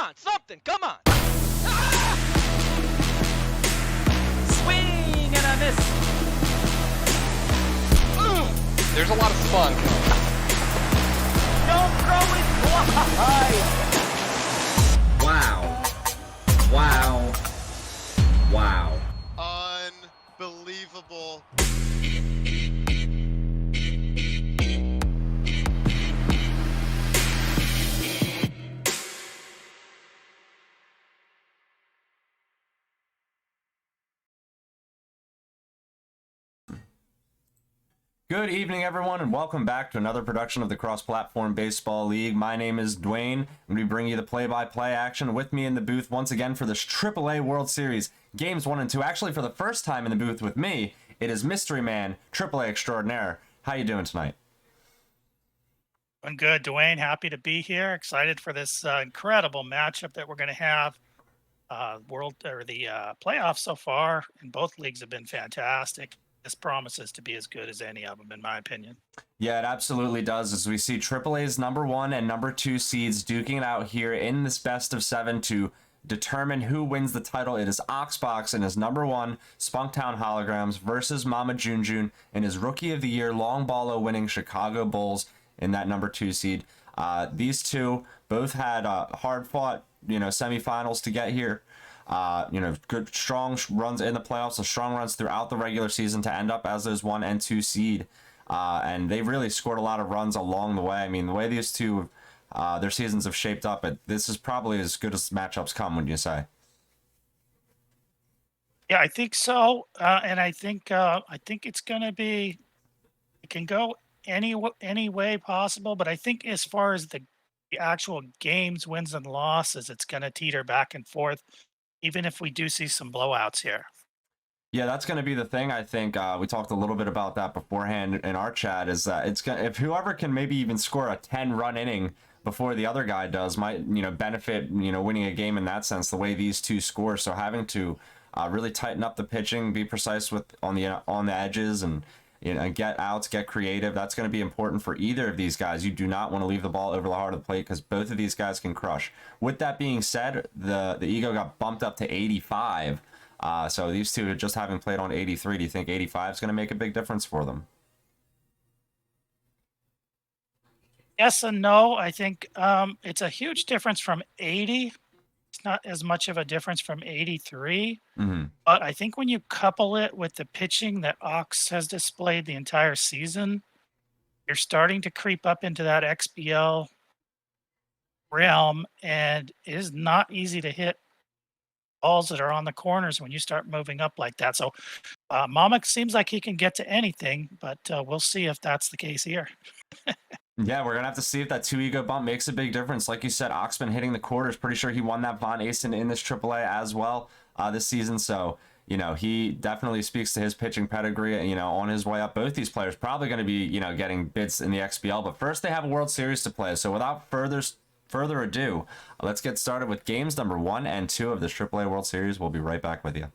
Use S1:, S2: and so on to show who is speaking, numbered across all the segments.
S1: on, something, come on. Ah! Swing and a miss.
S2: There's a lot of spunk.
S1: Don't throw it wide.
S3: Wow. Wow. Wow.
S4: Unbelievable.
S5: Good evening, everyone, and welcome back to another production of the Cross-Platform Baseball League. My name is Dwayne. I'm going to be bringing you the play-by-play action with me in the booth once again for this AAA World Series Games 1 and 2. Actually, for the first time in the booth with me, it is Mystery Man, AAA Extraordinaire. How you doing tonight?
S6: I'm good, Dwayne. Happy to be here. Excited for this incredible matchup that we're going to have. The playoffs so far in both leagues have been fantastic. This promises to be as good as any of them, in my opinion.
S5: Yeah, it absolutely does. As we see AAA's number 1 and number 2 seeds duking it out here in this best of 7 to determine who wins the title. It is Oxbox and his number 1 Spunktown Holograms versus MAMAJUNEJUNE and his Rookie of the Year long ballo winning Chicago Bulls in that number 2 seed. These two both had hard fought, semifinals to get here. Good strong runs in the playoffs, so strong runs throughout the regular season to end up as those 1 and 2 seed. And they've really scored a lot of runs along the way. I mean, the way these two, their seasons have shaped up, this is probably as good as matchups come, wouldn't you say?
S6: Yeah, I think so. And I think it's going to be, it can go any way possible. But I think as far as the actual games, wins and losses, it's going to teeter back and forth, even if we do see some blowouts here.
S5: Yeah, that's going to be the thing. I think we talked a little bit about that beforehand in our chat. Is that if whoever can maybe even score a 10-run inning before the other guy does might benefit winning a game in that sense. The way these two score, so having to really tighten up the pitching, be precise on the edges, and get outs, get creative. That's going to be important for either of these guys. You do not want to leave the ball over the heart of the plate because both of these guys can crush. With that being said, the ego got bumped up to 85. So these two just having played on 83, do you think 85 is going to make a big difference for them?
S6: Yes and no. I think it's a huge difference from 80. It's not as much of a difference from 83.
S5: Mm-hmm.
S6: But I think when you couple it with the pitching that Ox has displayed the entire season, you're starting to creep up into that XBL realm, and it is not easy to hit balls that are on the corners when you start moving up like that. So Mama seems like he can get to anything, but we'll see if that's the case here.
S5: Yeah, we're going to have to see if that 2 ego bump makes a big difference. Like you said, Ox been hitting the quarters. Pretty sure he won that Von Asen in this AAA as well this season. So, he definitely speaks to his pitching pedigree, on his way up. Both these players probably going to be, getting bids in the XBL. But first, they have a World Series to play. So without further ado, let's get started with games number 1 and 2 of this AAA World Series. We'll be right back with you.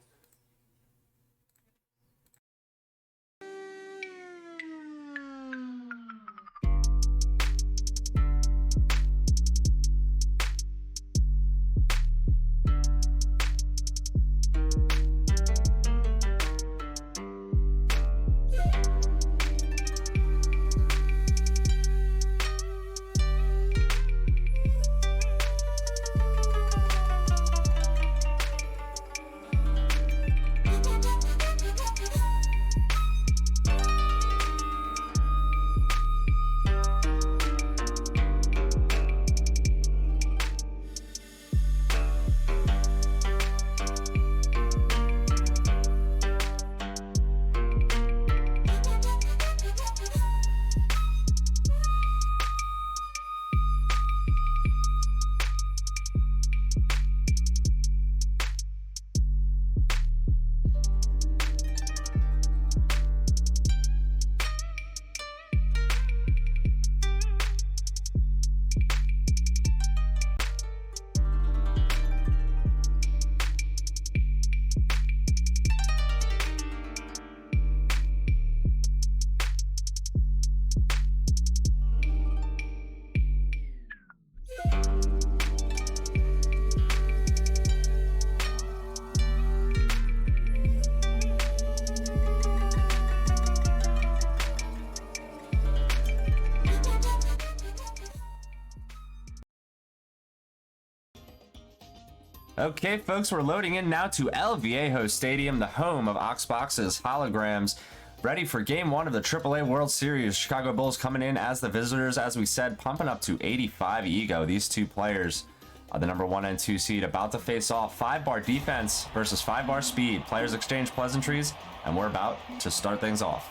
S5: Okay, folks, we're loading in now to El Viejo Stadium, the home of Oxbox's holograms. Ready for game one of the AAA World Series. Chicago Bulls coming in as the visitors, as we said, pumping up to 85 ego. These two players, the number 1 and 2 seed, about to face off. 5-bar defense versus 5-bar speed. Players exchange pleasantries, and we're about to start things off.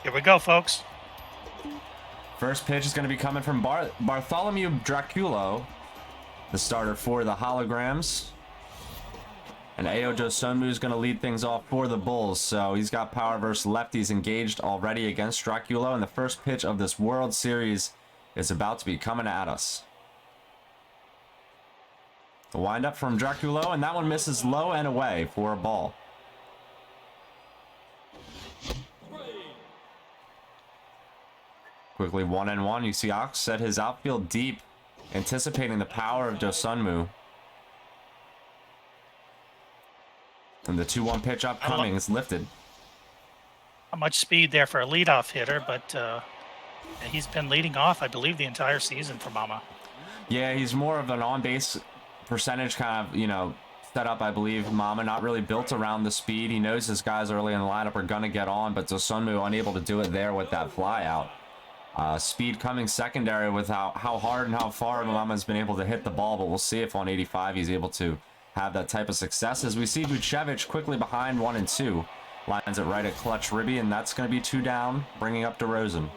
S6: Here we go, folks.
S5: First pitch is going to be coming from Bartholomew Draculo, the starter for the holograms. And Ayo Dosunmu is going to lead things off for the Bulls. So he's got power versus lefties engaged already against Draculo. And the first pitch of this World Series is about to be coming at us. The windup from Draculo, and that one misses low and away for a ball. Quickly 1-1. You see Ox set his outfield deep, anticipating the power of Dosunmu. And the 2-1 pitch upcoming is lifted.
S6: Not much speed there for a leadoff hitter, but he's been leading off, I believe, the entire season for Mama.
S5: Yeah, he's more of an on-base percentage kind of, you know, setup, I believe. Mama not really built around the speed. He knows his guys early in the lineup are going to get on, but Dosunmu unable to do it there with that fly out. Speed coming secondary with how hard and how far Mama's been able to hit the ball, but we'll see if on 85 he's able to have that type of success. As we see Vucevic quickly behind 1 and 2. Lines it right at clutch Ribby, and that's going to be 2 down, bringing up DeRozan.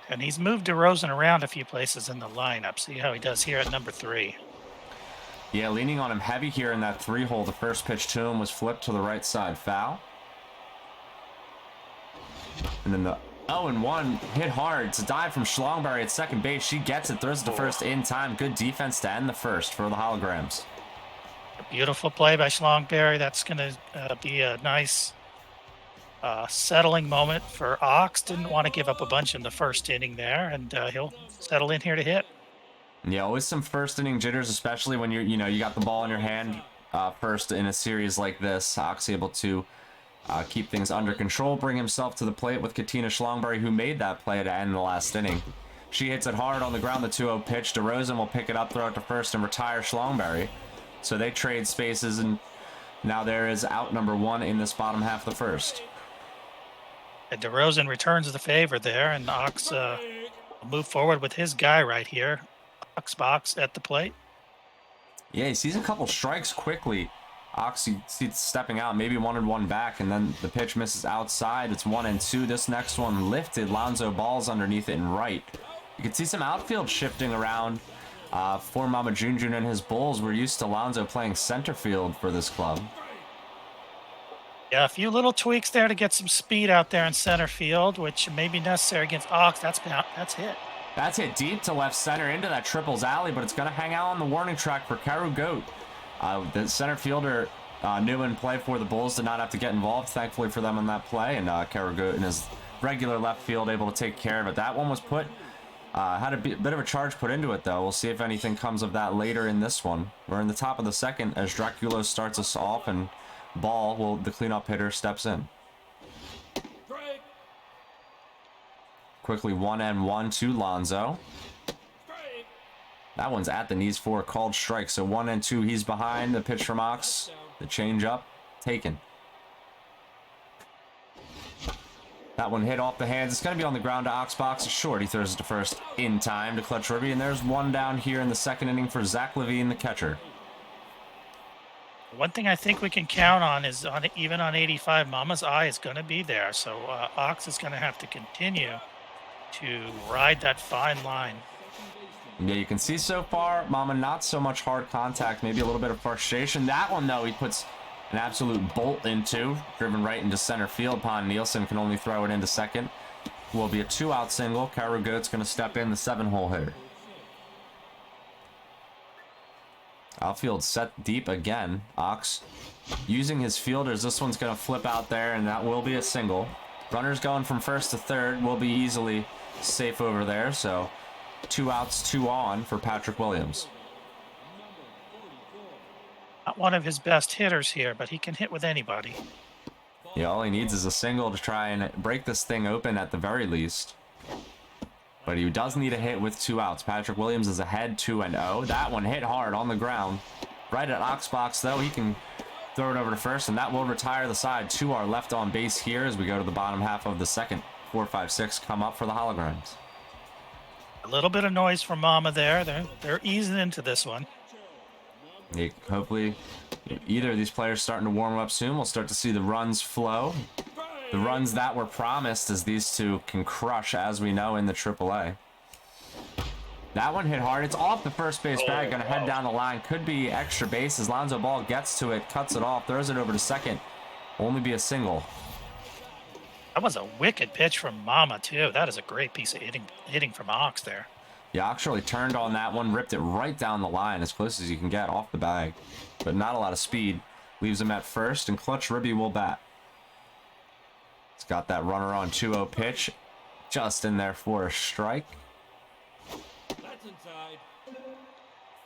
S6: And he's moved DeRozan around a few places in the lineup. See how he does here at number 3.
S5: Yeah, leaning on him heavy here in that 3-hole. The first pitch to him was flipped to the right side, foul. And then the 0-1 hit hard. It's a dive from Schlongberry at second base. She gets it, throws it to first in time. Good defense to end the first for the holograms.
S6: A beautiful play by Schlongberry. That's going to be a nice settling moment for Ox. Didn't want to give up a bunch in the first inning there, and he'll settle in here to hit.
S5: Yeah, always some first inning jitters, especially when you got the ball in your hand first in a series like this. Ox able to keep things under control, bring himself to the plate with Katina Schlongberry, who made that play to end the last inning. She hits it hard on the ground, the 2-0 pitch. DeRozan will pick it up, throw it to first, and retire Schlongberry. So they trade spaces, and now there is out number 1 in this bottom half of the first.
S6: And DeRozan returns the favor there, and Ox will move forward with his guy right here. Ox at the plate.
S5: Yeah, he sees a couple strikes quickly. Ox, you see stepping out, maybe 1-1 back, and then the pitch misses outside. It's 1-2. This next one lifted. Lonzo Ball's underneath it and right. You can see some outfield shifting around for MAMAJUNEJUNE and his Bulls. We're used to Lonzo playing center field for this club.
S6: Yeah, a few little tweaks there to get some speed out there in center field, which may be necessary against Ox. That's hit.
S5: That's hit deep to left center into that triples alley, but it's going to hang out on the warning track for Karu Goat. The center fielder new in play for the Bulls did not have to get involved, thankfully for them on that play, and Karu Goat in his regular left field able to take care of it. That one was had a bit of a charge put into it, though. We'll see if anything comes of that later in this one. We're in the top of the second as Draculo starts us off, and Ball, the cleanup hitter, steps in. Quickly 1-1 to Lonzo. That one's at the knees for a called strike. So 1-2, he's behind. The pitch from Ox, the changeup, taken. That one hit off the hands. It's going to be on the ground to Ox box. It's short. He throws it to first in time to clutch Ribby. And there's 1 down here in the second inning for Zach Levine, the catcher.
S6: One thing I think we can count on is even on 85, Mama's eye is going to be there. So Ox is going to have to continue to ride that fine line.
S5: Yeah, you can see so far, Mama not so much hard contact, maybe a little bit of frustration. That one, though, he puts an absolute bolt into, driven right into center field. Pon Nielsen can only throw it into second. Will be a 2-out single. Karu Goat's going to step in, the 7-hole hitter. Outfield set deep again. Ox using his fielders. This one's going to flip out there, and that will be a single. Runners going from first to third will be easily safe over there, so 2 outs, 2 on for Patrick Williams.
S6: Not one of his best hitters here, but he can hit with anybody.
S5: Yeah, all he needs is a single to try and break this thing open at the very least. but he does need a hit with 2 outs. Patrick Williams is ahead 2-0. That one hit hard on the ground. Right at Oxbox, though. He can throw it over to first, and that will retire the side. 2 are left on base here as we go to the bottom half of the second. 4, 5, 6 come up for the holograms.
S6: A little bit of noise from Mama there. They're easing into this one.
S5: Hopefully, either of these players starting to warm up soon. We'll start to see the runs flow. The runs that were promised, as these two can crush, as we know, in the AAA. That one hit hard. It's off the first base bag. Going to head down the line. Could be extra bases. Lonzo Ball gets to it, cuts it off, throws it over to second. Only be a single.
S6: That was a wicked pitch from Mama, too. That is a great piece of hitting from Ox there.
S5: Yeah, Ox really turned on that one, ripped it right down the line as close as you can get off the bag. But not a lot of speed. Leaves him at first, and Clutch Ribby will bat. It's got that runner on 2-0 pitch. Just in there for a strike.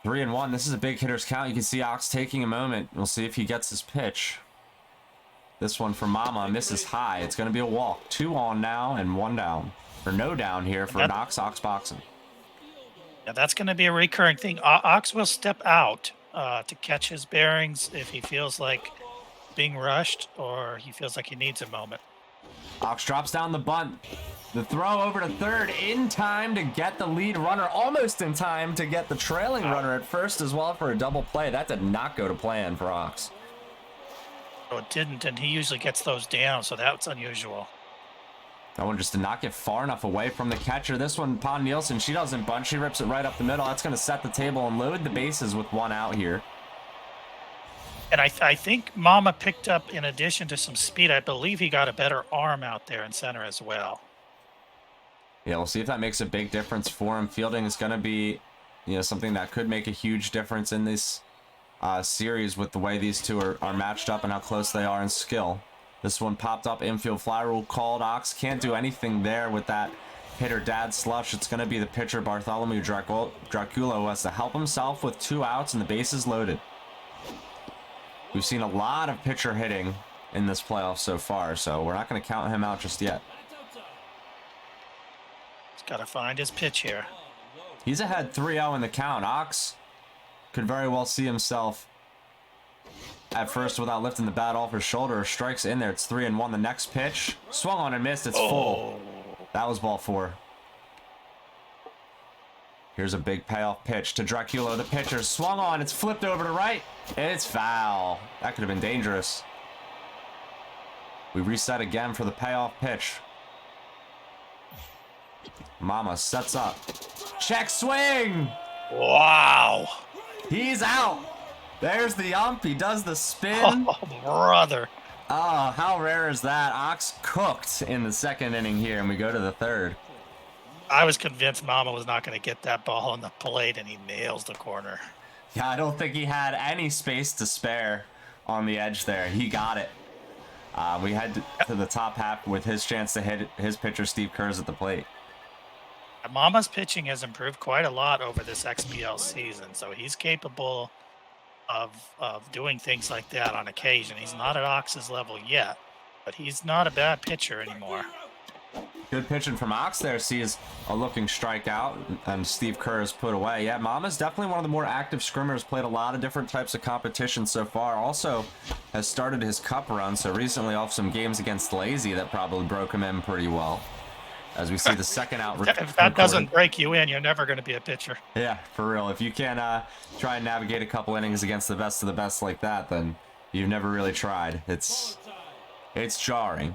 S5: 3-1. This is a big hitter's count. You can see Ox taking a moment. We'll see if he gets his pitch. This one for Mama misses high. It's going to be a walk. 2 on now and 1 down. Or no down here for Ox boxing.
S6: Yeah, that's going to be a recurring thing. Ox will step out to catch his bearings if he feels like being rushed or he feels like he needs a moment.
S5: Ox drops down the bunt. The throw over to third in time to get the lead runner. Almost in time to get the trailing runner at first as well for a double play. That did not go to plan for Ox.
S6: No, it didn't, and he usually gets those down, so that's unusual.
S5: That one just did not get far enough away from the catcher. This one, Pon Nielsen, she doesn't bunt. She rips it right up the middle. That's going to set the table and load the bases with 1 out here.
S6: And I think Mama picked up, in addition to some speed, I believe he got a better arm out there in center as well.
S5: Yeah, we'll see if that makes a big difference for him. Fielding is going to be, something that could make a huge difference in this series with the way these two are matched up and how close they are in skill. This one popped up, infield fly rule called. Ox can't do anything there with that hitter dad slush. It's going to be the pitcher Bartholomew Dracula who has to help himself with 2 outs and the bases loaded. We've seen a lot of pitcher hitting in this playoff so far, so we're not going to count him out just yet.
S6: He's got to find his pitch here.
S5: He's ahead 3-0 in the count. Ox could very well see himself at first without lifting the bat off his shoulder. Strikes in there. It's 3-1. The next pitch swung on and missed. It's full. That was ball 4. Here's a big payoff pitch to Dracula. The pitcher swung on. It's flipped over to right. It's foul. That could have been dangerous. We reset again for the payoff pitch. Mama sets up. Check swing.
S6: Wow.
S5: He's out. There's the ump. He does the spin.
S6: Oh, brother.
S5: Oh, how rare is that? Ox cooked in the second inning here, and we go to the third.
S6: I was convinced Mama was not going to get that ball on the plate, and he nails the corner.
S5: Yeah, I don't think he had any space to spare on the edge there. He got it. We head to the top half with his chance to hit his pitcher, Steve Kerr's at the plate.
S6: Mama's pitching has improved quite a lot over this XBL season, so he's capable of doing things like that on occasion. He's not at Ox's level yet, but he's not a bad pitcher anymore.
S5: Good pitching from Ox there. Sees a looking strikeout, and Steve Kerr is put away. Yeah, Mama's definitely one of the more active scrimmers. Played a lot of different types of competition so far. Also has started his cup run, so recently off some games against Lazy that probably broke him in pretty well. As we see the second out.
S6: If that doesn't break you in, you're never going to be a pitcher.
S5: Yeah, for real. If you can't try and navigate a couple innings against the best of the best like that, then you've never really tried. It's jarring.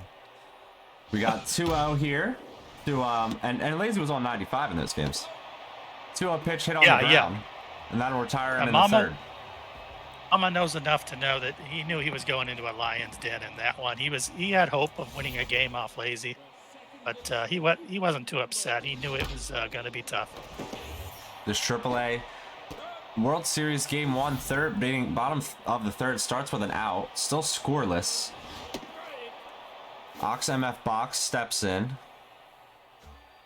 S5: We got 2-0 here. And Lazy was on 95 in those games. 2-0 pitch hit on the ground. Yeah. And that'll retire him in the third.
S6: Mama knows enough to know that he knew he was going into a lion's den in that one. He had hope of winning a game off Lazy. But he wasn't too upset. He knew it was going to be tough.
S5: This AAA World Series Game 1, bottom of the third, starts with an out. Still scoreless. Ox MF Box steps in.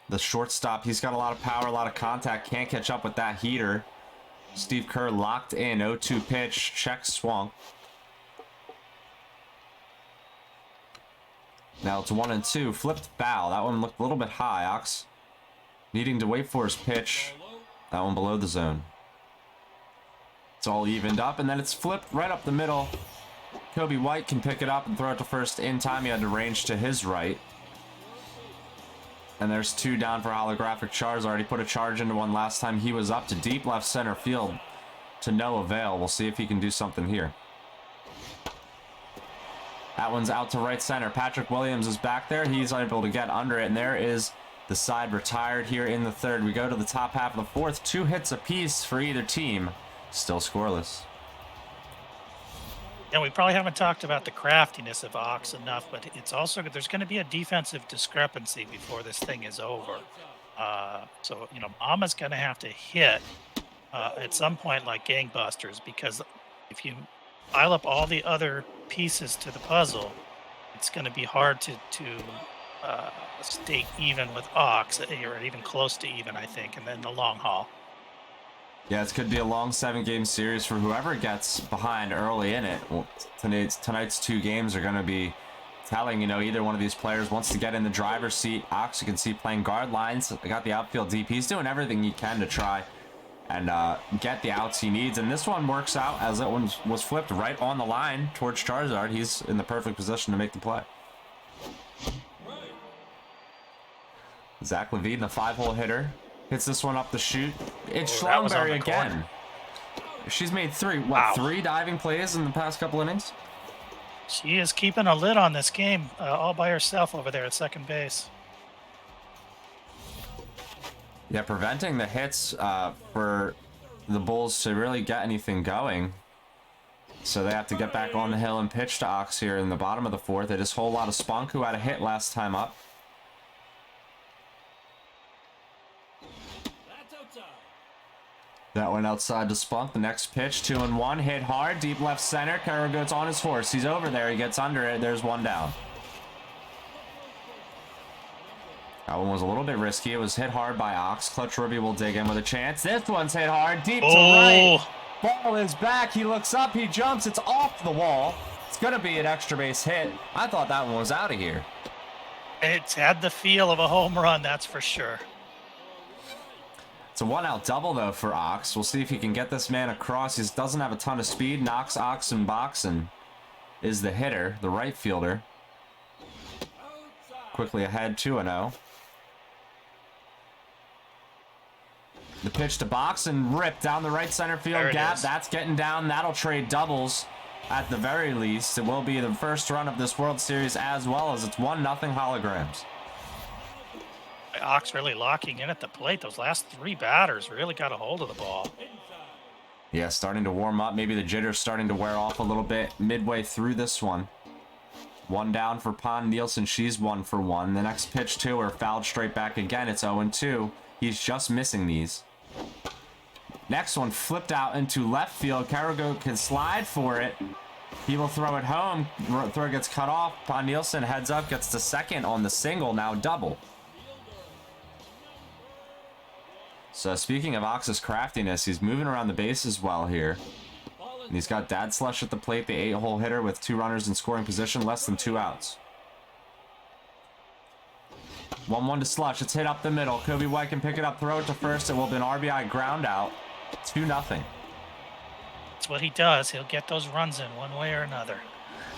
S5: The shortstop, he's got a lot of power, a lot of contact. Can't catch up with that heater. Steve Kerr locked in. 0-2 pitch. Check swung. Now it's 1-2. Flipped foul. That one looked a little bit high. Ox Needing to wait for his pitch. That one below the zone. It's all evened up, and then it's flipped right up the middle. Kobe White can pick it up and throw it to first in time. He had to range to his right. And there's 2 down for holographic Charizard. He put a charge into one last time. He was up to deep left center field to no avail. We'll see if he can do something here. That one's out to right center. Patrick Williams is back there. He's unable to get under it, and there is the side retired here in the third. We go to the top half of the fourth. 2 hits apiece for either team. Still scoreless.
S6: Yeah, we probably haven't talked about the craftiness of Ox enough, but it's also there's going to be a defensive discrepancy before this thing is over. So, you know, Mama's going to have to hit at some point like gangbusters, because if you pile up all the other pieces to the puzzle, it's going to be hard to stay even with Ox, or even close to even, I think, and then the long haul.
S5: Yeah, this could be a long 7-game series for whoever gets behind early in it. Well, tonight's 2 games are going to be telling, you know, either one of these players wants to get in the driver's seat. Ox, you can see playing guard lines. They got the outfield deep. He's doing everything he can to try and get the outs he needs. And this one works out as it was flipped right on the line towards Charizard. He's in the perfect position to make the play. Zach Levine, the 5-hole hitter. Hits this one up the chute. It's Schlumberger again. She's made 3 diving plays in the past couple innings?
S6: She is keeping a lid on this game all by herself over there at second base.
S5: Yeah, preventing the hits for the Bulls to really get anything going. So they have to get back on the hill and pitch to Ox here in the bottom of the fourth. It is a whole lot of Spunk, who had a hit last time up. That went outside to Spunk. The next pitch, 2-1, hit hard, deep left center. Carragher's on his horse. He's over there. He gets under it. There's 1 down. That one was a little bit risky. It was hit hard by Ox. Clutch Ruby will dig in with a chance. This one's hit hard, deep to right. Ball is back. He looks up. He jumps. It's off the wall. It's going to be an extra base hit. I thought that one was out of here.
S6: It's had the feel of a home run, that's for sure.
S5: It's a 1-out double, though, for Ox. We'll see if he can get this man across. He doesn't have a ton of speed. Knocks Ox and Boxen is the hitter, the right fielder. Quickly ahead, 2-0. The pitch to Boxen, ripped down the right center field gap. That's getting down. That'll trade doubles at the very least. It will be the first run of this World Series, as well as it's 1-0 holograms.
S6: Ox really locking in at the plate. Those last 3 batters really got a hold of the ball.
S5: Yeah, starting to warm up. Maybe the jitter's starting to wear off a little bit midway through this one. 1 down for Pond Nielsen. She's 1 for 1. The next pitch to her, fouled straight back again. It's 0-2. He's just missing these. Next one flipped out into left field. Carragher can slide for it. He will throw it home. Throw gets cut off. Pond Nielsen heads up, gets to second on the single. Now double. So speaking of Ox's craftiness, he's moving around the bases well here. And he's got Dad Slush at the plate, the 8-hole hitter with 2 runners in scoring position, less than 2 outs. 1-1 to Slush. It's hit up the middle. Kobe White can pick it up, throw it to first. It will be an RBI ground out. 2-0.
S6: That's what he does. He'll get those runs in one way or another.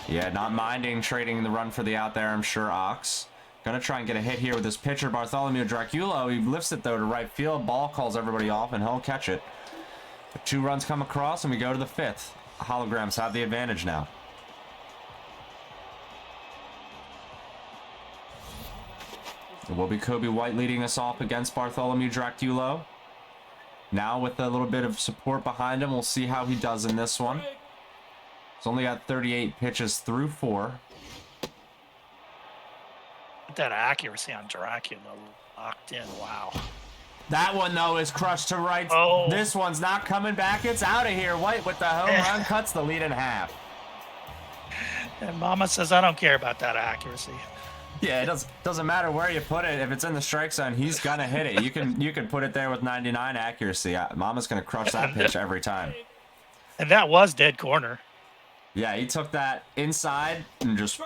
S5: Yeah, not minding trading the run for the out there, I'm sure, Ox. Gonna try and get a hit here with his pitcher, Bartholomew Draculo. He lifts it, though, to right field. Ball calls everybody off, and he'll catch it. 2 runs come across, and we go to the 5th. Holograms have the advantage now. It will be Kobe White leading us off against Bartholomew Draculo. Now with a little bit of support behind him, we'll see how he does in this one. He's only got 38 pitches through 4.
S6: That accuracy on Dracula locked in. Wow.
S5: That one, though, is crushed to right.
S6: Oh.
S5: This one's not coming back. It's out of here. White with the home run cuts the lead in half.
S6: And Mama says, I don't care about that accuracy.
S5: Yeah, it doesn't matter where you put it. If it's in the strike zone, he's gonna hit it. You can put it there with 99 accuracy. Mama's gonna crush that pitch every time.
S6: And that was dead corner.
S5: Yeah, he took that inside and just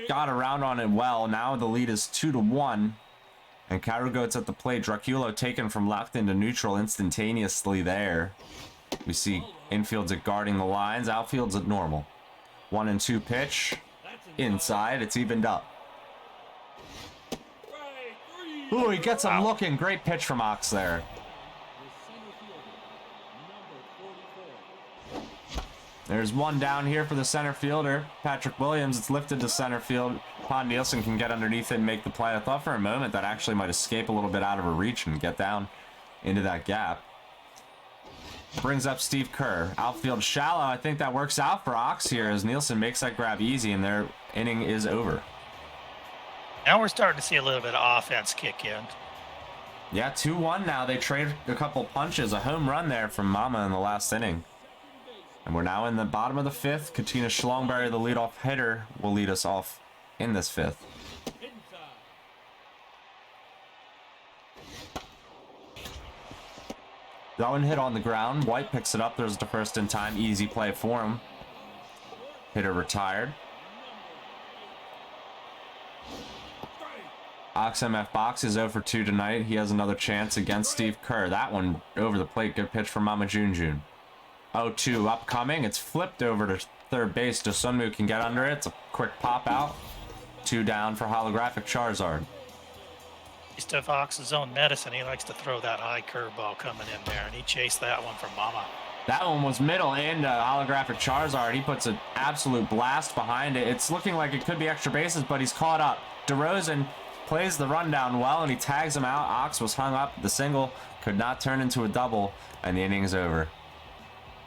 S5: got around on it well. Now the lead is 2-1, And Karugoat's at the plate. Draculo taken from left into neutral instantaneously there. We see infield's at guarding the lines. Outfield's at normal. 1 and 2 pitch. Inside. It's evened up. Ooh, he gets him looking. Great pitch from Ox there. There's one down here for the center fielder, Patrick Williams. It's lifted to center field. Pond Nielsen can get underneath it and make the play. I thought for a moment that actually might escape a little bit out of her reach and get down into that gap. Brings up Steve Kerr. Outfield shallow. I think that works out for Ox here as Nielsen makes that grab easy and their inning is over.
S6: Now we're starting to see a little bit of offense kick in.
S5: Yeah, 2-1 now. They trade a couple punches. A home run there from Mama in the last inning. And we're now in the bottom of the 5th. Katina Schlongberry, the leadoff hitter, will lead us off in this 5th. That one hit on the ground. White picks it up. There's the first in time. Easy play for him. Hitter retired. Ox MF Box is 0 for 2 tonight. He has another chance against Steve Kerr. That one over the plate. Good pitch from MAMAJUNEJUNE. 0-2 upcoming. It's flipped over to third base. Dosunmu can get under it. It's a quick pop out. 2 down for holographic Charizard.
S6: East of Ox's own medicine, he likes to throw that high curveball coming in there, and he chased that one from Mama.
S5: That one was middle into holographic Charizard. He puts an absolute blast behind it. It's looking like it could be extra bases, but he's caught up. DeRozan plays the rundown well, and he tags him out. Ox was hung up. The single could not turn into a double, and the inning's over.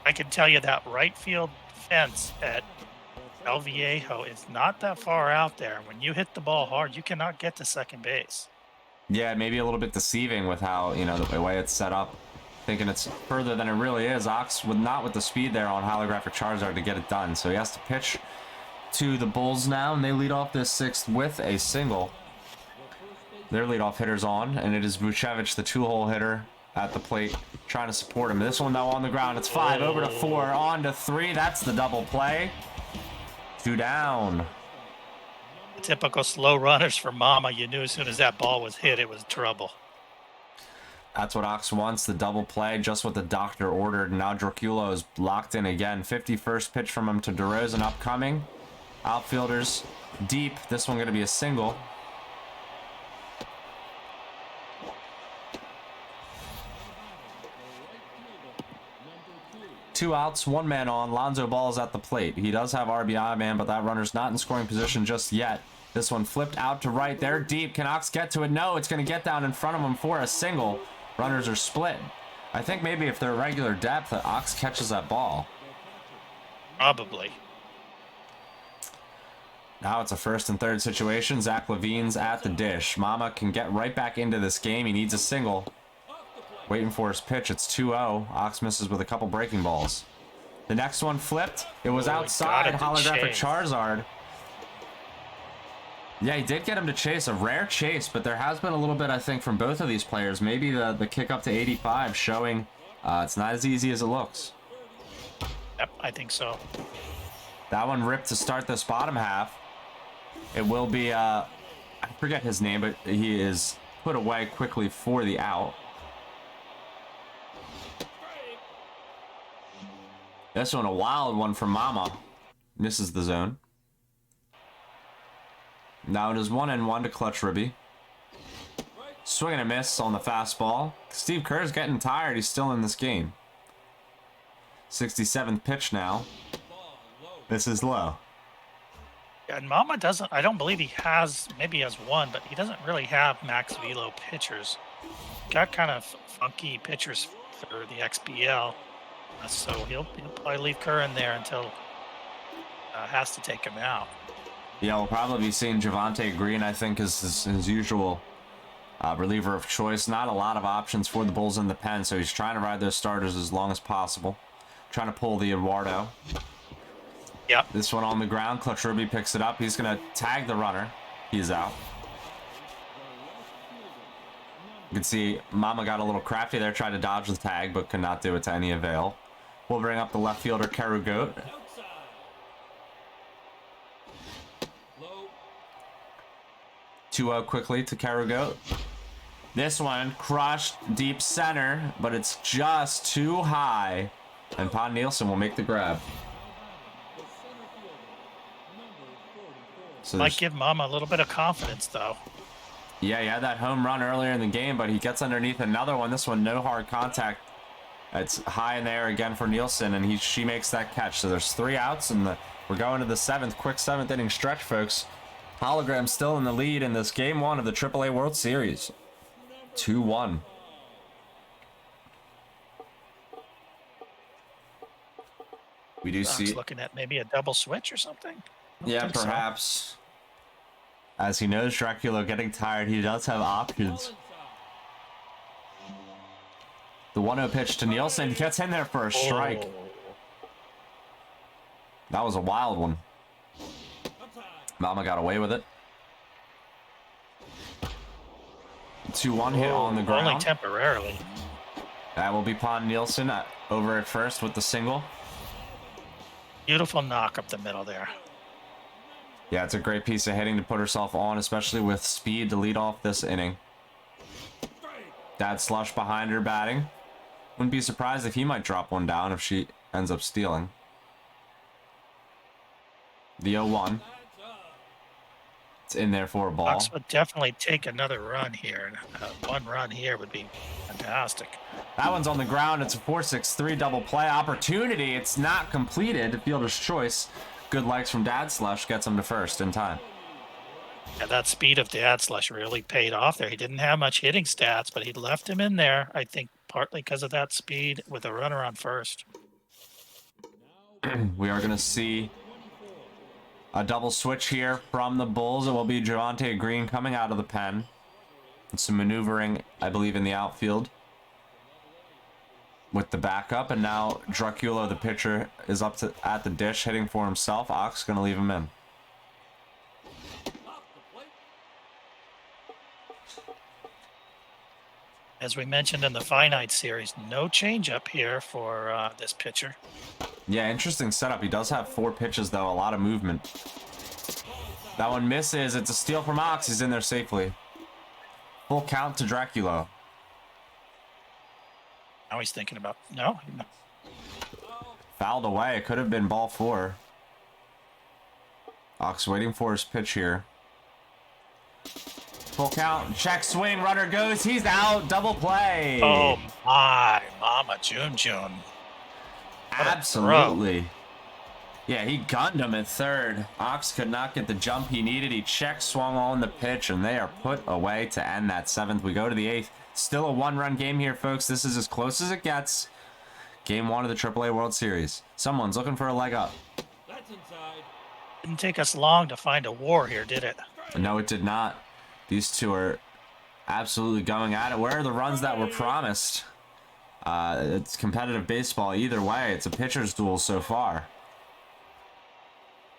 S6: I can tell you that right field fence at El Viejo is not that far out there. When you hit the ball hard, you cannot get to second base.
S5: Yeah, maybe a little bit deceiving with how, you know, the way it's set up. Thinking it's further than it really is. Ox not with the speed there on holographic Charizard to get it done. So he has to pitch to the Bulls now, and they lead off this 6th with a single. Their leadoff hitter's on, and it is Vucevic, the 2-hole hitter, at the plate, trying to support him. This one, though, on the ground. It's 5 over to 4, on to 3. That's the double play. 2 down.
S6: The typical slow runners for Mama. You knew as soon as that ball was hit, it was trouble.
S5: That's what Ox wants, the double play, just what the doctor ordered. Now Draculo is locked in again. 51st pitch from him to DeRozan upcoming. Outfielders deep. This one going to be a single. Two outs, 1 man on. Lonzo Ball is at the plate. He does have RBI, man, but that runner's not in scoring position just yet. This one flipped out to right there, deep. Can Ox get to it? No, it's going to get down in front of him for a single. Runners are split. I think maybe if they're regular depth, that Ox catches that ball.
S6: Probably.
S5: Now it's a 1st and 3rd situation. Zach Levine's at the dish. Mama can get right back into this game. He needs a single. Waiting for his pitch. It's 2-0. Ox misses with a couple breaking balls. The next one flipped. It was outside. Holographic Charizard. Yeah, he did get him to chase. A rare chase, but there has been a little bit, I think, from both of these players. Maybe the kick up to 85 showing it's not as easy as it looks.
S6: Yep, I think so.
S5: That one ripped to start this bottom half. It will be, I forget his name, but he is put away quickly for the out. This one, a wild one from Mama. Misses the zone. Now it is 1-1 to Clutch Ribby. Swing and a miss on the fastball. Steve Kerr's getting tired. He's still in this game. 67th pitch now. This is low.
S6: Yeah, and Mama doesn't, I don't believe he has, maybe he has one, but he doesn't really have max velo pitchers. Got kind of funky pitchers for the XBL. So he'll probably leave Kerr in there until has to take him out.
S5: Yeah, we'll probably be seeing Javante Green, I think, is his usual reliever of choice. Not a lot of options for the Bulls in the pen, so he's trying to ride those starters as long as possible. Trying to pull the Eduardo.
S6: Yep.
S5: This one on the ground. Clutch Ruby picks it up. He's going to tag the runner. He's out. You can see Mama got a little crafty there, tried to dodge the tag, but could not do it to any avail. We'll bring up the left fielder, Karugoat. 2-0 quickly to Karugoat. This one crushed deep center, but it's just too high. And Pon Nielsen will make the grab. So
S6: Might give Mama a little bit of confidence, though.
S5: yeah, he had that home run earlier in the game, but he gets underneath another one. This one, no hard contact. It's high in the air again for Nielsen, and she makes that catch. So there's 3 outs, and we're going to the 7th, quick 7th inning stretch, folks. Hologram still in the lead in this game 1 of the AAA World Series. 2-1. We do
S6: Doc's
S5: see
S6: looking at maybe a double switch or something.
S5: yeah, perhaps. As he knows Dracula getting tired, he does have options. The 1-0 pitch to Nielsen gets in there for a strike. That was a wild one. Mama got away with it. 2-1 hit on the ground.
S6: Only temporarily.
S5: That will be Pon Nielsen over at first with the single.
S6: Beautiful knock up the middle there.
S5: Yeah, it's a great piece of hitting to put herself on, especially with speed to lead off this inning. Dad Slush behind her batting. Wouldn't be surprised if he might drop one down if she ends up stealing. The 0-1. It's in there for a ball.
S6: Ox would definitely take another run here. 1 run here would be fantastic.
S5: That one's on the ground. It's a 4-6-3 double play opportunity. It's not completed. Fielder's choice. Good legs from Dad Slush gets him to first in time.
S6: Yeah, that speed of Dad Slush really paid off there. He didn't have much hitting stats, but he left him in there, I think, partly because of that speed with a runner on first.
S5: We are going to see a double switch here from the Bulls. It will be Javante Green coming out of the pen. And some maneuvering, I believe, in the outfield with the backup. And now Dracula, the pitcher, is up at the dish hitting for himself. Ox going to leave him in.
S6: As we mentioned in the finite series, no changeup here for this pitcher.
S5: Yeah, interesting setup. He does have 4 pitches, though. A lot of movement. That one misses. It's a steal from Ox. He's in there safely. Full count to Dracula.
S6: Now he's thinking about... No.
S5: Fouled away. It could have been ball 4. Ox waiting for his pitch here. Full count. Check swing. Runner goes. He's out. Double play.
S6: Oh, my. MAMAJUNEJUNE.
S5: Absolutely. Yeah, he gunned him at third. Ox could not get the jump he needed. He check swung on the pitch, and they are put away to end that 7th. We go to the 8th. Still a 1-run game here, folks. This is as close as it gets. Game 1 of the AAA World Series. Someone's looking for a leg up.
S6: Didn't take us long to find a war here, did it?
S5: No, it did not. These two are absolutely going at it. Where are the runs that were promised? It's competitive baseball either way. It's a pitcher's duel so far.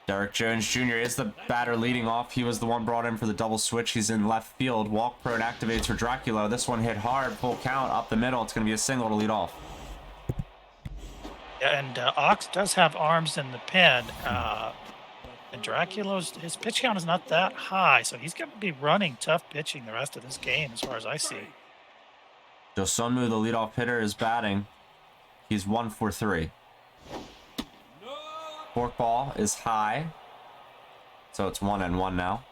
S5: Derek Jones Jr. is the batter leading off. He was the one brought in for the double switch. He's in left field. Walk prone activates for Dracula. This one hit hard. Full count up the middle. It's going to be a single to lead off.
S6: Yeah, and Ox does have arms in the pen. And Dracula's, his pitch count is not that high, so he's going to be running tough pitching the rest of this game as far as I see.
S5: Dosonmu, the leadoff hitter, is batting. He's 1 for 3. Forkball is high. So it's 1-1 now.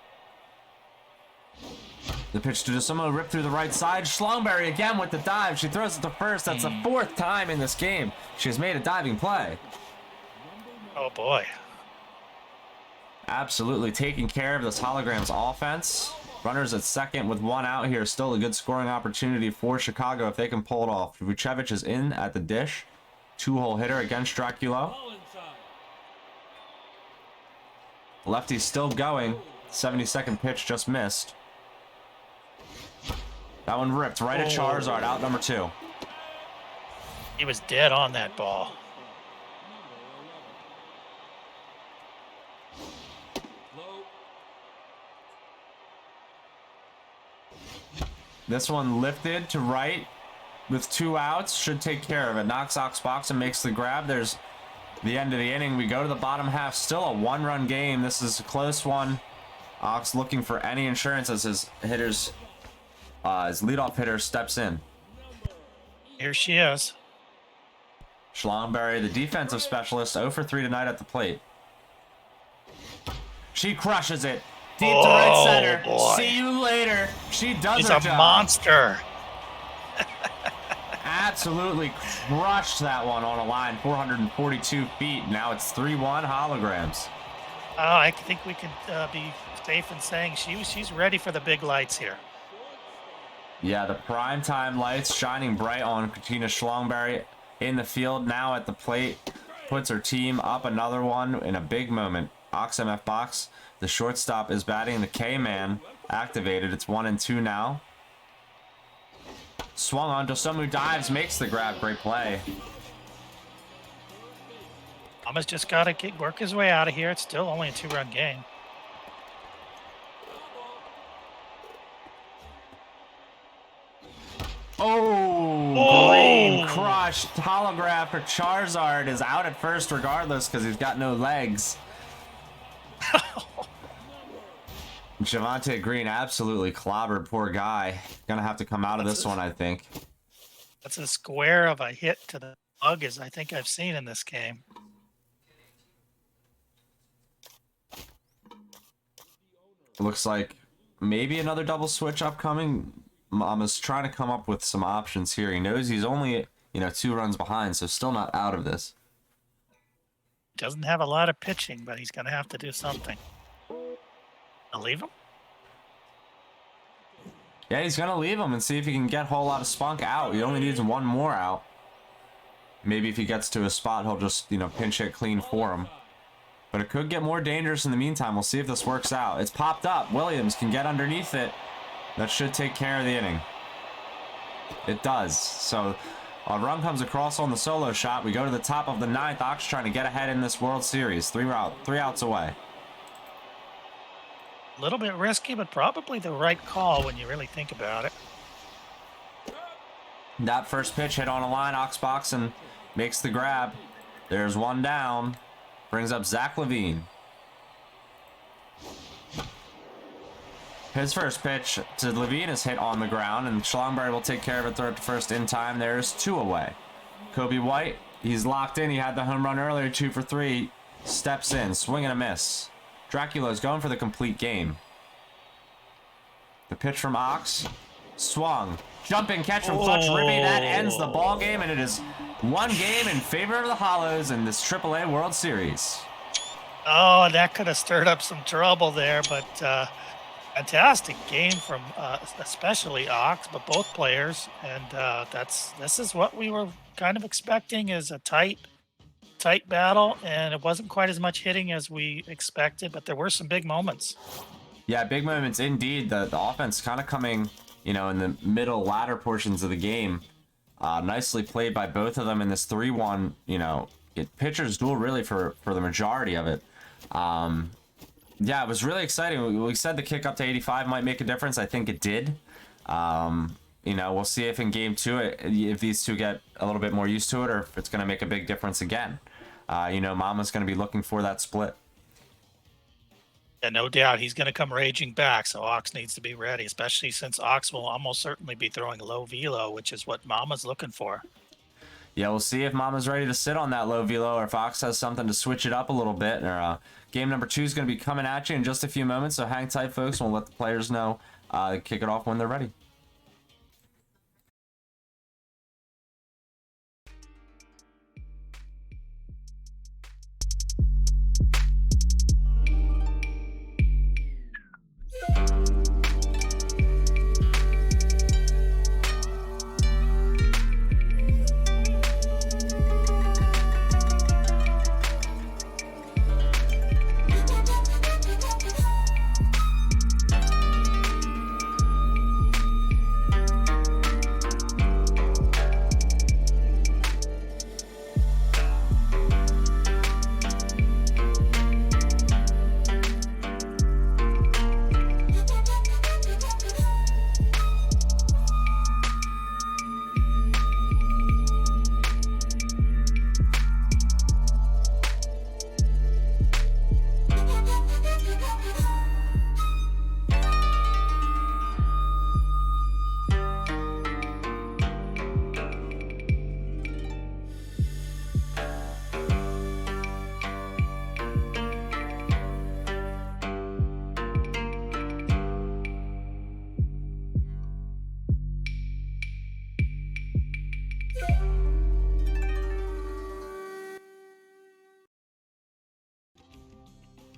S5: The pitch to Dosonmu, ripped through the right side. Schlongberry again with the dive. She throws it to first. That's the 4th time in this game she has made a diving play.
S6: Oh, boy.
S5: Absolutely taking care of this Hologram's offense. Runners at second with 1 out here. Still a good scoring opportunity for Chicago if they can pull it off. Vucevic is in at the dish. 2-hole hitter against Dracula. Lefty's still going. 72nd pitch just missed. That one ripped right at Charizard, out number 2.
S6: He was dead on that ball.
S5: This one lifted to right with 2 outs. Should take care of it. Knocks Ox box and makes the grab. There's the end of the inning. We go to the bottom half. Still a 1-run game. This is a close one. Ox looking for any insurance as his hitters His leadoff hitter steps in.
S6: Here she is.
S5: Schlongberry, the defensive specialist, 0 for 3 tonight at the plate. She crushes it. Deep to right center.
S6: Boy.
S5: See you later. She does
S6: He's
S5: her
S6: a
S5: job.
S6: monster.
S5: Absolutely crushed that one on a line 442 feet. Now it's 3-1 holograms.
S6: I think we could be safe in saying she's ready for the big lights here.
S5: Yeah, the primetime lights shining bright on Katina Schlongberry in the field now at the plate. Puts her team up another one in a big moment. Ox MF box. The shortstop is batting. The K-man activated. It's 1-2 now. Swung on. Dosomu dives, makes the grab. Great play.
S6: Mama's just got to work his way out of here. It's still only a 2-run game.
S5: Oh, green crushed. Holograph for Charizard is out at first regardless because he's got no legs. Javante Green absolutely clobbered, poor guy. Gonna have to come out of this one, I think.
S6: That's as square of a hit to the bug as I think I've seen in this game.
S5: Looks like maybe another double switch upcoming. Mama's trying to come up with some options here. He knows he's only, 2 runs behind, so still not out of this.
S6: Doesn't have a lot of pitching, but he's going to have to do something. I'll leave him.
S5: Yeah, he's going to leave him and see if he can get a whole lot of spunk out. He only needs 1 more out. Maybe if he gets to a spot, he'll just, pinch hit clean for him. But it could get more dangerous in the meantime. We'll see if this works out. It's popped up. Williams can get underneath it. That should take care of the inning. It does. So a run comes across on the solo shot. We go to the top of the 9th. Ox trying to get ahead in this World Series. 3 outs away.
S6: A little bit risky, but probably the right call when you really think about it.
S5: That first pitch hit on a line. Ox box and makes the grab. There's 1 down. Brings up Zach Levine. His first pitch to Levine is hit on the ground, and Schlongberry will take care of it, throw it to first in time. There's 2 away. Kobe White, he's locked in. He had the home run earlier, 2 for 3. Steps in, swing and a miss. Dracula's going for the complete game. The pitch from Ox, swung. Jumping catch from Clutch Ribby. That ends the ball game, and it is 1 game in favor of the Hollows in this AAA World Series.
S6: Oh, that could have stirred up some trouble there, but fantastic game from especially Ox, but both players, and this is what we were kind of expecting, is a tight battle, and it wasn't quite as much hitting as we expected, but there were some big moments.
S5: Yeah, big moments indeed. The offense kind of coming, in the middle latter portions of the game. Nicely played by both of them in this 3-1, pitchers duel really for the majority of it. Yeah, it was really exciting. We said the kick up to 85 might make a difference. I think it did. We'll see if in game 2, if these two get a little bit more used to it, or if it's going to make a big difference again. Mama's going to be looking for that split.
S6: Yeah, no doubt he's going to come raging back, so Ox needs to be ready, especially since Ox will almost certainly be throwing low velo, which is what Mama's looking for.
S5: Yeah, we'll see if Mama's ready to sit on that low velo, or if Ox has something to switch it up a little bit. Game number 2 is going to be coming at you in just a few moments, so hang tight, folks, and we'll let the players know. Kick it off when they're ready.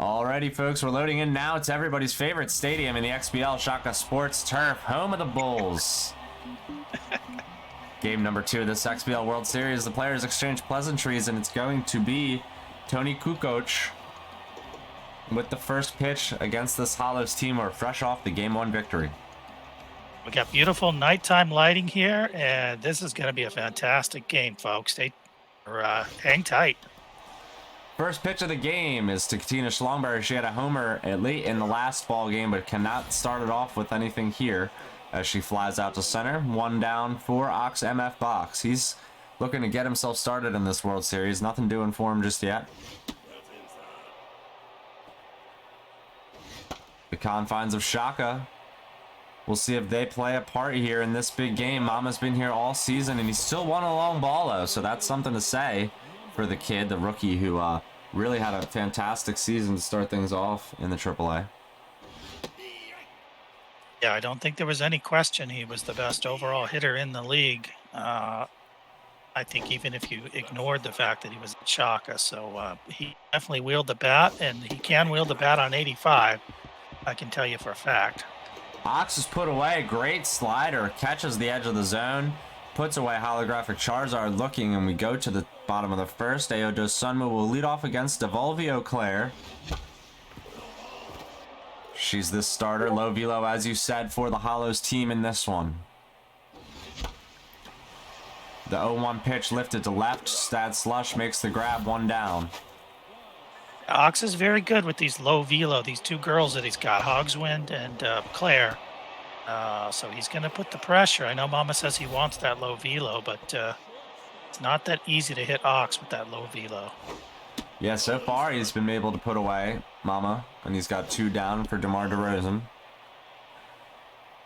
S5: Alrighty, folks, we're loading in now. It's everybody's favorite stadium in the XBL Shaka Sports Turf, home of the Bulls. Game number 2 of this XBL World Series. The players exchange pleasantries, and it's going to be Tony Kukoc with the first pitch against this Hollows team. We're fresh off the Game 1 victory.
S6: We got beautiful nighttime lighting here, and this is going to be a fantastic game, folks. Hang tight.
S5: First pitch of the game is to Katina Schlongberger. She had a homer late in the last ball game, but cannot start it off with anything here as she flies out to center. 1 down for Ox MF Box. He's looking to get himself started in this World Series. Nothing doing for him just yet. The confines of Shaka. We'll see if they play a part here in this big game. Mama's been here all season, and he's still won a long ball, though, so that's something to say for the kid, the rookie, who really had a fantastic season to start things off in the AAA.
S6: Yeah, I don't think there was any question he was the best overall hitter in the league. I think even if you ignored the fact that he was at Shaka. So he definitely wheeled the bat, and he can wield the bat on 85. I can tell you for a fact.
S5: Ox is put away. Great slider. Catches the edge of the zone. Puts away holographic Charizard looking, and we go to the bottom of the first. Aodo Sunmu will lead off against Devolvio Claire. She's the starter. Low velo, as you said, for the Hollows team in this one. The 0-1 pitch lifted to left. Stad Slush makes the grab. 1 down.
S6: Ox is very good with these low velo, these 2 girls that he's got, Hogswind and Claire. So he's going to put the pressure. I know Mama says he wants that low velo, but it's not that easy to hit Ox with that low velo.
S5: Yeah, so far he's been able to put away Mama, and he's got 2 down for DeMar DeRozan.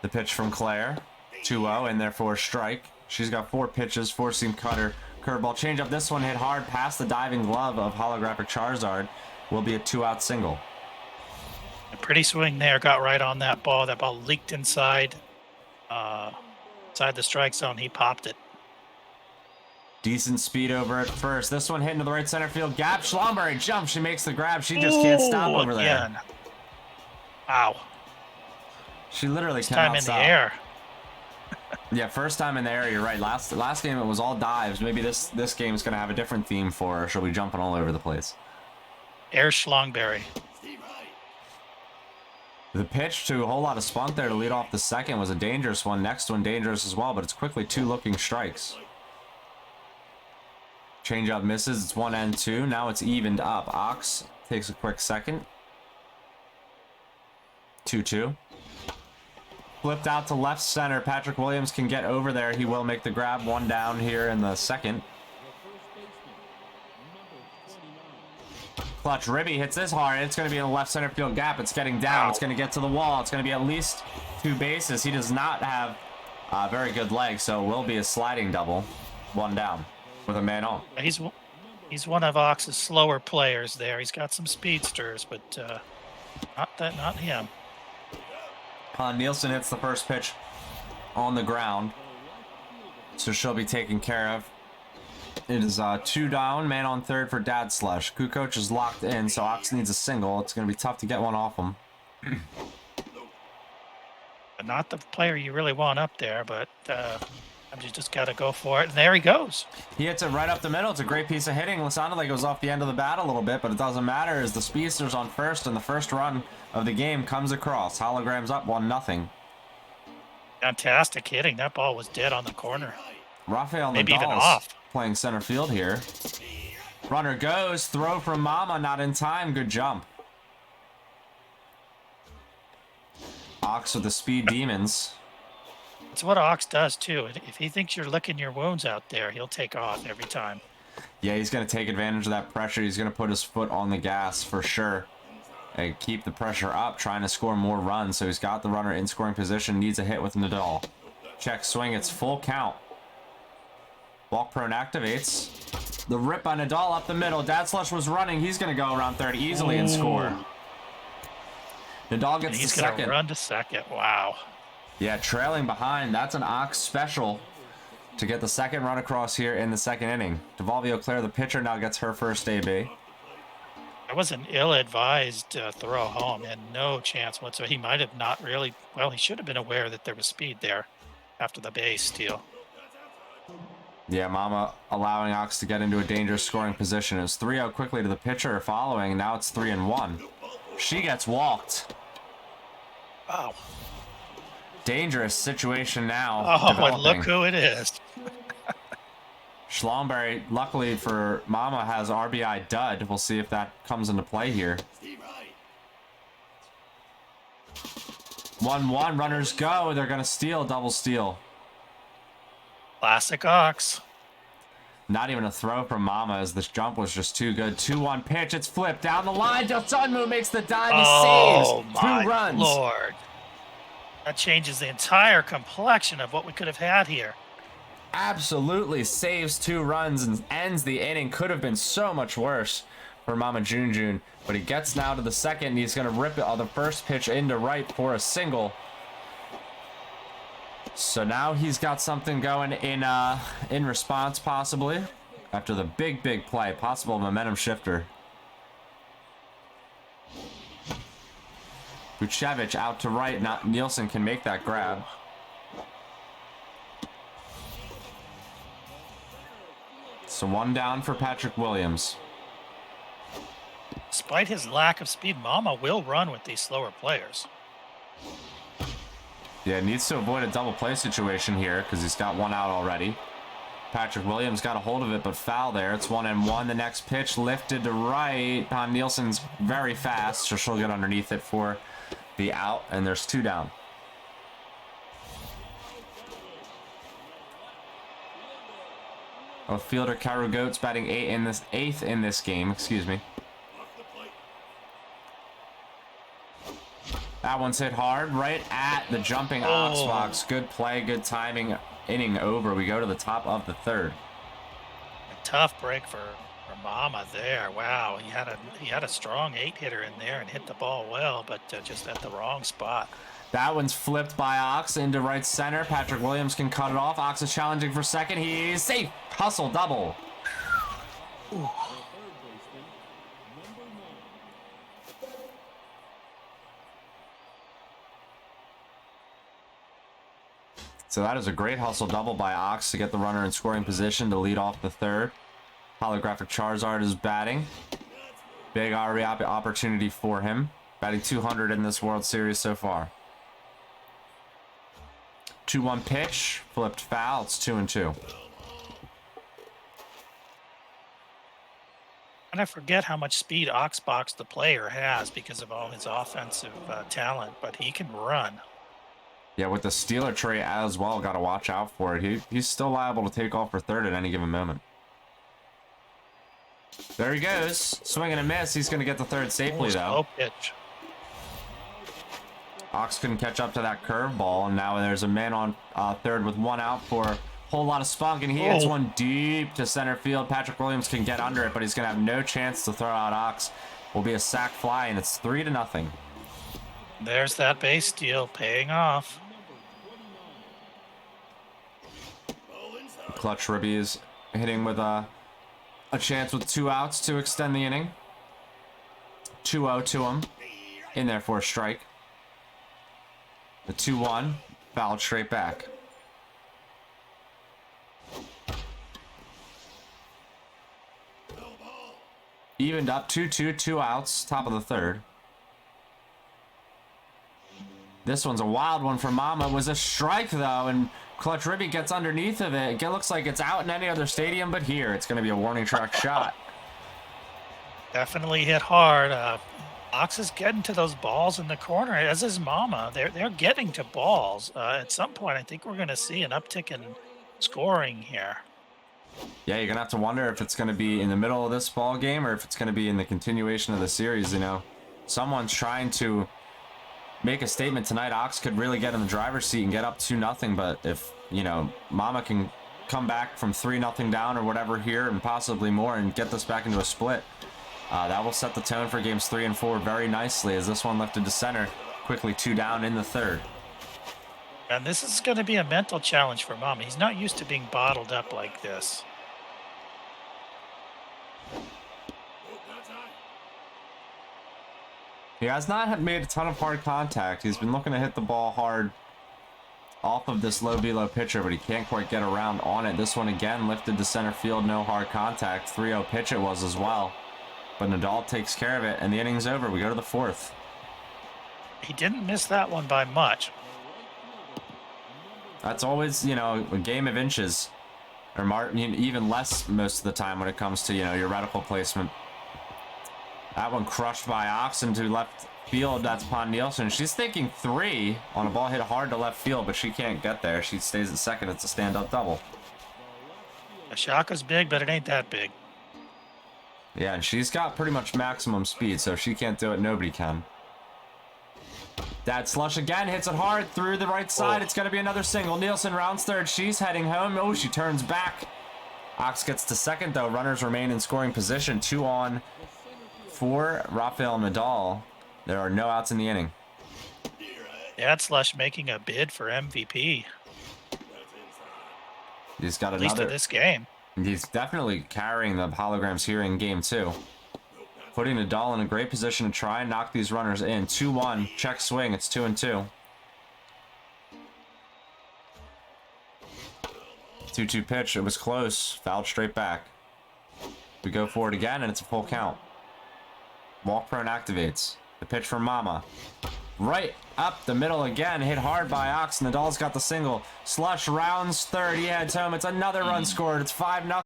S5: The pitch from Claire, 2-0, and therefore strike. She's got 4 pitches, 4-seam cutter, curveball, changeup. This one hit hard past the diving glove of holographic Charizard. Will be a 2-out single.
S6: A pretty swing there, got right on that ball. That ball leaked inside the strike zone. He popped it.
S5: Decent speed over at first. This one hit into the right center field gap. Schlomberg jumps. She makes the grab. She just can't stop over
S6: again.
S5: there.
S6: Wow.
S5: She literally
S6: First
S5: cannot
S6: time in
S5: stop.
S6: the air.
S5: Yeah, first time in the air. You're right. Last game it was all dives. Maybe this game is going to have a different theme for her. She'll be jumping all over the place.
S6: Air Schlongberry.
S5: The pitch to a whole lot of spunk there to lead off the second was a dangerous one. Next one dangerous as well, but it's quickly 2 looking strikes. Changeup misses. It's 1-2. Now it's evened up. Ox takes a quick second. 2-2. Flipped out to left center. Patrick Williams can get over there. He will make the grab. 1 down here in the second. Clutch Ribby hits this hard. It's going to be in the left center field gap. It's getting down. It's going to get to the wall. It's going to be at least 2 bases. He does not have very good legs, so it will be a sliding double. 1 down with a man on.
S6: He's one of Ox's slower players there. He's got some speedsters, but not him.
S5: Nielsen hits the first pitch on the ground, so she'll be taken care of. It is 2 down, man on third for Dad Slush. Kukoc is locked in, so Ox needs a single. It's going to be tough to get one off him.
S6: Not the player you really want up there, but you just got to go for it. And there he goes.
S5: He hits it right up the middle. It's a great piece of hitting. It sounded like it was off the end of the bat a little bit, but it doesn't matter as the speedster's on first, and the first run of the game comes across. Holograms up 1-0.
S6: Fantastic hitting. That ball was dead on the corner.
S5: Rafael
S6: Maybe even
S5: Nadal
S6: off.
S5: playing center field here. Runner goes. Throw from Mama. Not in time. Good jump. Ox with the speed demons.
S6: It's what Ox does, too. If he thinks you're licking your wounds out there, he'll take off every time.
S5: Yeah, he's going to take advantage of that pressure. He's going to put his foot on the gas for sure. And keep the pressure up, trying to score more runs. So he's got the runner in scoring position. Needs a hit with Nadal. Check swing. It's full count. Walk prone activates. The rip by Nadal up the middle. Dad Slush was running. He's going to go around third easily and score. Nadal gets the second.
S6: He's going to run to second. Wow.
S5: Yeah, trailing behind. That's an Ox special to get the second run across here in the second inning. Devolvio Claire, the pitcher, now gets her first AB.
S6: That was an ill-advised throw home and no chance whatsoever. He might have not really, well, he should have been aware that there was speed there after the base steal.
S5: Yeah, Mama allowing Ox to get into a dangerous scoring position. It was 3-0 quickly to the pitcher following, and now it's 3-1. She gets walked.
S6: Wow.
S5: Dangerous situation now.
S6: Oh, and look who it is.
S5: Schlomberry, luckily for Mama, has RBI dud. We'll see if that comes into play here. 1-1, runners go. They're going to steal, double steal.
S6: Classic Ox.
S5: Not even a throw from Mama as this jump was just too good. 2-1 pitch. It's flipped down the line. Del Sunmu makes the dive. He saves. 2 runs.
S6: Lord. That changes the entire complexion of what we could have had here.
S5: Absolutely saves 2 runs and ends the inning. Could have been so much worse for MAMAJUNEJUNE, but he gets now to the second. He's going to rip it on the first pitch into right for a single. So now he's got something going in response, possibly after the big play, possible momentum shifter. Vucevic out to right. Not Nielsen can make that grab. So 1 down for Patrick Williams.
S6: Despite his lack of speed, Mama will run with these slower players.
S5: Yeah, needs to avoid a double play situation here because he's got 1 out already. Patrick Williams got a hold of it, but foul there. It's 1-1. The next pitch lifted to right. Nielsen's very fast, so she'll get underneath it for the out, and there's 2 down. Fielder Cairo Goats batting 8th in this game. Excuse me. That one's hit hard right at the jumping Ox box. Good play, good timing. Inning over. We go to the top of the 3rd.
S6: A tough break for Mama there. Wow, he had a strong 8-hitter in there and hit the ball well, but just at the wrong spot.
S5: That one's flipped by Ox into right center. Patrick Williams can cut it off. Ox is challenging for second. He's safe. Hustle double.
S6: Ooh.
S5: So that is a great hustle double by Ox to get the runner in scoring position to lead off the 3rd. Holographic Charizard is batting. Big RBI opportunity for him. Batting 200 in this World Series so far. 2-1 pitch. Flipped foul. It's 2-2.
S6: And I forget how much speed Oxbox the player has because of all his offensive talent, but he can run.
S5: Yeah, with the Steeler trait as well, got to watch out for it. He's still liable to take off for 3rd at any given moment. There he goes. Swing and a miss. He's going to get the 3rd safely, though.
S6: Pitch.
S5: Ox couldn't catch up to that curveball, and now there's a man on 3rd with 1 out for a whole lot of spunk, and he hits one deep to center field. Patrick Williams can get under it, but he's going to have no chance to throw out Ox. Will be a sac fly, and it's 3-0.
S6: There's that base steal paying off.
S5: Clutch Ribby is hitting with a chance with 2 outs to extend the inning. 2-0 to him. In there for a strike. The 2-1. Fouled straight back. Evened up 2-2, 2 outs. Top of the 3rd. This one's a wild one for Mama. It was a strike, though, and Clutch Ribby gets underneath of it. It looks like it's out in any other stadium, but here it's going to be a warning track shot.
S6: Definitely hit hard. Ox is getting to those balls in the corner, as is Mama. They're getting to balls. At some point, I think we're going to see an uptick in scoring here.
S5: Yeah, you're going to have to wonder if it's going to be in the middle of this ball game or if it's going to be in the continuation of the series. You know, someone's trying to make a statement tonight. Ox could really get in the driver's seat and get up 2-0, but if, you know, Mama can come back from 3-0 down or whatever here and possibly more and get this back into a split, that will set the tone for games 3 and 4 very nicely as this one lifted to center. Quickly 2 down in the 3rd.
S6: And this is going to be a mental challenge for Mama. He's not used to being bottled up like this.
S5: He has not made a ton of hard contact. He's been looking to hit the ball hard off of this low velo pitcher, but he can't quite get around on it. This one again lifted to center field, no hard contact. 3-0 pitch it was as well. But Nadal takes care of it, and the inning's over. We go to the fourth.
S6: He didn't miss that one by much.
S5: That's always, you know, a game of inches. Or even less most of the time when it comes to, you know, your reticle placement. That one crushed by Oxen to left field. That's Pond Nielsen. She's thinking 3 on a ball hit hard to left field, but she can't get there. She stays at second. It's a stand-up double.
S6: Ashaka's big, but it ain't that big.
S5: Yeah, and she's got pretty much maximum speed, so if she can't do it, nobody can. That slush again hits it hard through the right side. It's going to be another single. Nielsen rounds third. She's heading home. Oh, she turns back. Ox gets to second, though. Runners remain in scoring position. 2 on for Rafael Nadal. There are no outs in the inning.
S6: Dad Slush making a bid for MVP.
S5: He's got
S6: At least
S5: another.
S6: in this game.
S5: He's definitely carrying the holograms here in game 2. Putting Nadal in a great position to try and knock these runners in. 2-1. Check swing. It's 2-2. 2-2 pitch. It was close. Fouled straight back. We go for it again, and it's a full count. Walk prone activates. The pitch from Mama. Right up the middle again. Hit hard by Ox. Nadal's got the single. Slush rounds third. He heads home. It's another run scored. It's 5-0.